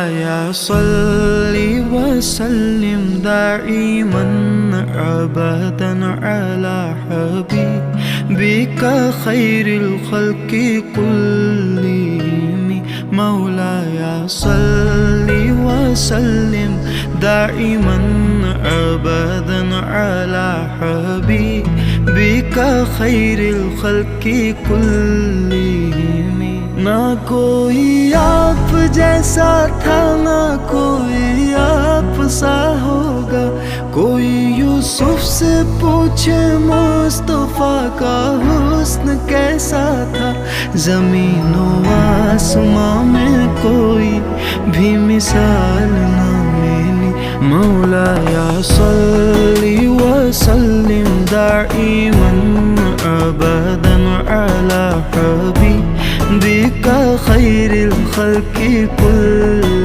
مولاي صل وسلم دائما أبدا على حبيبك خير الخلق كلهم. مولاي صل وسلم دائما أبدا على حبيبك خير الخلق كلهم. ना कोई आप जैसा था, ना कोई आप सा होगा। कोई यूसुफ से पूछे मुस्तफा का हुस्न कैसा था। ज़मीन व आसमां में कोई भी मिसाल ना मिली। मौलाया सल्ली व सल्लिम दाइमन अबदन अला हबीबिका खैरिल खल्क़ि कुल्लिहिम।